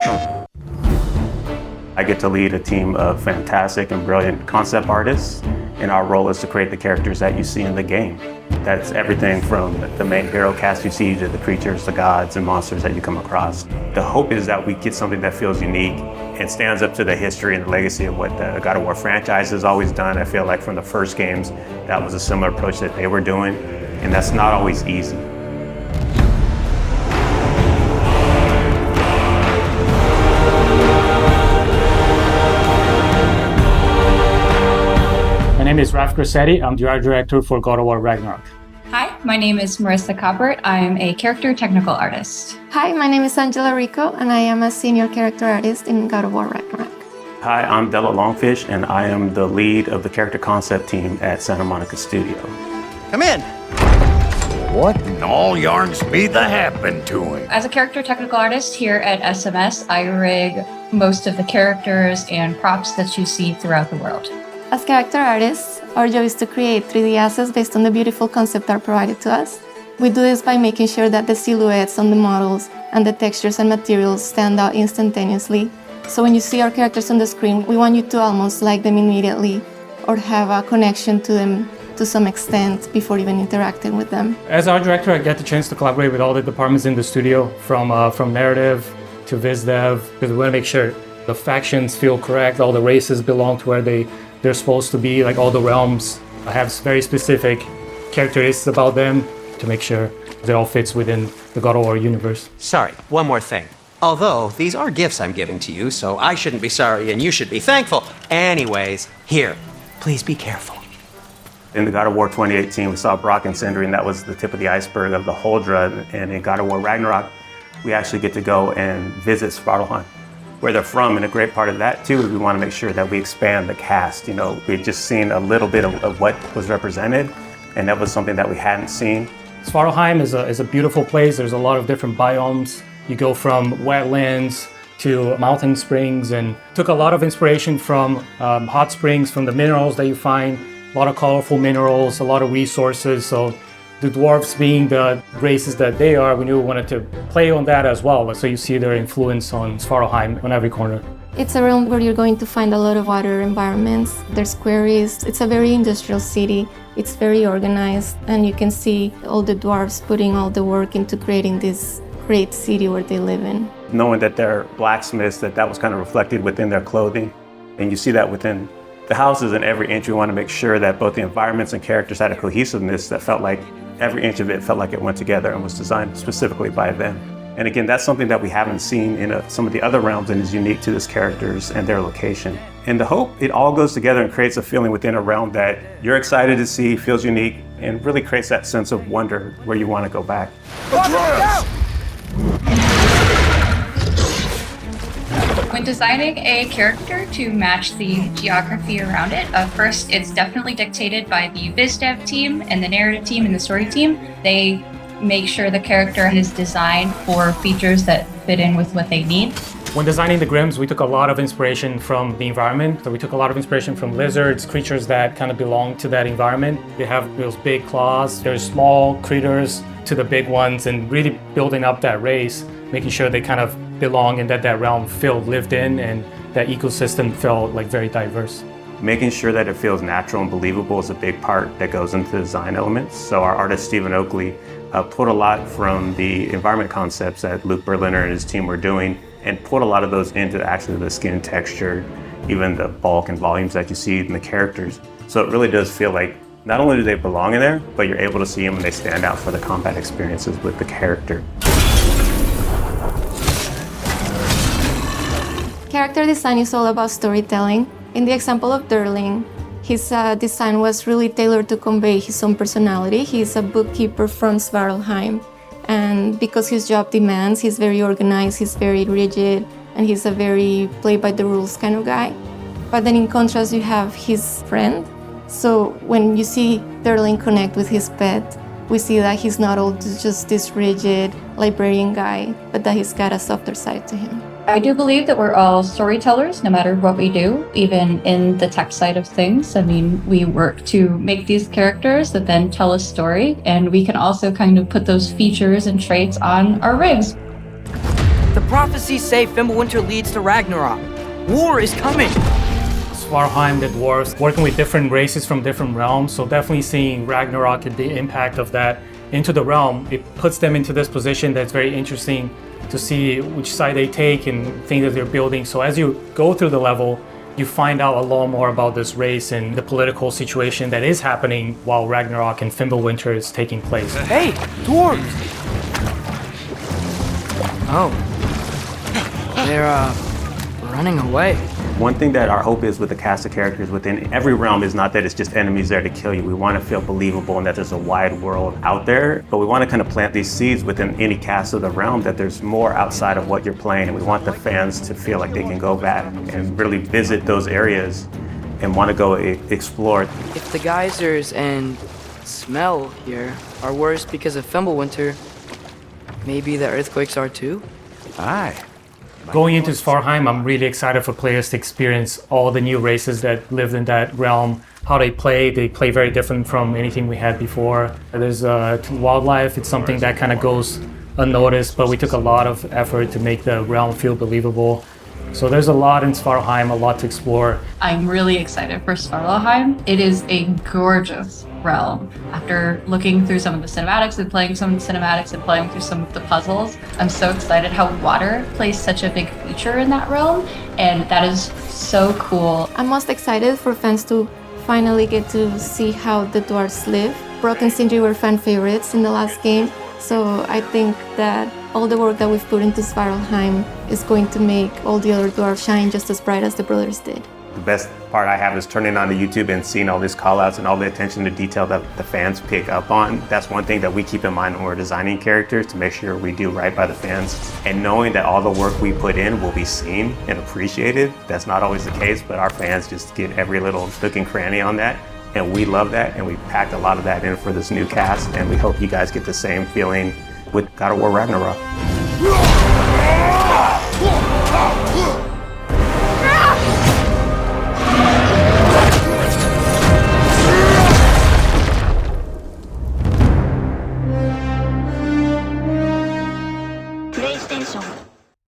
I get to lead a team of fantastic and brilliant concept artists, and our role is to create the characters that you see in the game. That's everything from the main hero cast you see to the creatures, the gods, and monsters that you come across. The hope is that we get something that feels unique and stands up to the history and the legacy of what the God of War franchise has always done. I feel like from the first games, that was a similar approach that they were doing, and that's not always easy. My name is Raf Grassetti. I'm the art director for God of War Ragnarok. Hi, my name is Marissa Coppert. I'm a character technical artist. Hi, my name is Angela Rico, and I am a senior character artist in God of War Ragnarok. Hi, I'm Della Longfish, and I am the lead of the character concept team at Santa Monica Studio. Come in. What in all yarn speed that happened to him? As a character technical artist here at SMS, I rig most of the characters and props that you see throughout the world. As character artists, our job is to create 3D assets based on the beautiful concept art provided to us. We do this by making sure that the silhouettes on the models and the textures and materials stand out instantaneously. So when you see our characters on the screen, we want you to almost like them immediately or have a connection to them to some extent before even interacting with them. As art director, I get the chance to collaborate with all the departments in the studio, from narrative to viz dev, because we want to make sure the factions feel correct, all the races belong to where they're supposed to be, like all the realms have very specific characteristics about them to make sure it all fits within the God of War universe. Sorry, one more thing. Although these are gifts I'm giving to you, so I shouldn't be sorry and you should be thankful. Anyways, here, please be careful. In the God of War 2018, we saw Brock and Sindri, and that was the tip of the iceberg of the Huldra. And in God of War Ragnarok, we actually get to go and visit Svartalfheim, where they're from, and a great part of that too is we want to make sure that we expand the cast. You know, we'd just seen a little bit of what was represented, and that was something that we hadn't seen. Svartalfheim is a beautiful place. There's a lot of different biomes. You go from wetlands to mountain springs, and took a lot of inspiration from hot springs, from the minerals that you find, a lot of colorful minerals, a lot of resources. So the dwarves being the races that they are, we knew we wanted to play on that as well. So you see their influence on Svartalfheim on every corner. It's a realm where you're going to find a lot of water environments. There's quarries. It's a very industrial city. It's very organized, and you can see all the dwarves putting all the work into creating this great city where they live in. Knowing that they're blacksmiths, that was kind of reflected within their clothing. And you see that within the houses and every inch. We want to make sure that both the environments and characters had a cohesiveness that felt like every inch of it felt like it went together and was designed specifically by them. And again, that's something that we haven't seen in some of the other realms and is unique to these characters and their location. And the hope, it all goes together and creates a feeling within a realm that you're excited to see, feels unique, and really creates that sense of wonder where you want to go back. When designing a character to match the geography around it, first it's definitely dictated by the viz dev team and the narrative team and the story team. They make sure the character is designed for features that fit in with what they need. When designing the Grims, we took a lot of inspiration from the environment. So we took a lot of inspiration from lizards, creatures that kind of belong to that environment. They have those big claws. There's small critters to the big ones, and really building up that race, making sure they kind of belong and that realm felt lived in and that ecosystem felt like very diverse. Making sure that it feels natural and believable is a big part that goes into the design elements. So our artist, Stephen Oakley, pulled a lot from the environment concepts that Luke Berliner and his team were doing and put a lot of those into actually the skin texture, even the bulk and volumes that you see in the characters. So it really does feel like not only do they belong in there, but you're able to see them and they stand out for the combat experiences with the character. Character design is all about storytelling. In the example of Durling, his design was really tailored to convey his own personality. He's a bookkeeper from Svartalfheim, and because his job demands, he's very organized, he's very rigid, and he's a very play-by-the-rules kind of guy. But then in contrast, you have his friend. So when you see Durling connect with his pet, we see that he's not all just this rigid librarian guy, but that he's got a softer side to him. I do believe that we're all storytellers, no matter what we do, even in the tech side of things. I mean, we work to make these characters that then tell a story, and we can also kind of put those features and traits on our rigs. The prophecies say Fimbulwinter leads to Ragnarok. War is coming. Svartalfheim, the dwarves, working with different races from different realms, so definitely seeing Ragnarok and the impact of that into the realm, it puts them into this position that's very interesting to see which side they take and things that they're building. So as you go through the level, you find out a lot more about this race and the political situation that is happening while Ragnarok and Fimbulwinter is taking place. Hey, dwarves! Oh. They're, running away. One thing that our hope is with the cast of characters within every realm is not that it's just enemies there to kill you. We want to feel believable and that there's a wide world out there, but we want to kind of plant these seeds within any cast of the realm that there's more outside of what you're playing, and we want the fans to feel like they can go back and really visit those areas and want to go explore. If the geysers and smell here are worse because of Fimbulwinter, maybe the earthquakes are too? Aye. Going into Svartalfheim, I'm really excited for players to experience all the new races that lived in that realm, how they play very different from anything we had before. There's wildlife, it's something that kind of goes unnoticed, but we took a lot of effort to make the realm feel believable. So there's a lot in Svartalfheim, a lot to explore. I'm really excited for Svartalfheim. It is a gorgeous realm. After looking through some of the cinematics and playing some of the cinematics and playing through some of the puzzles, I'm so excited how water plays such a big feature in that realm, and that is so cool. I'm most excited for fans to finally get to see how the dwarves live. Brock and Sindri were fan favorites in the last game, so I think that all the work that we've put into Svartalfheim is going to make all the other dwarves shine just as bright as the brothers did. The best part I have is turning on the YouTube and seeing all these call-outs and all the attention to detail that the fans pick up on. That's one thing that we keep in mind when we're designing characters, to make sure we do right by the fans. And knowing that all the work we put in will be seen and appreciated, that's not always the case, but our fans just get every little nook and cranny on that. And we love that, and we packed a lot of that in for this new cast, and we hope you guys get the same feeling with God of War Ragnarok.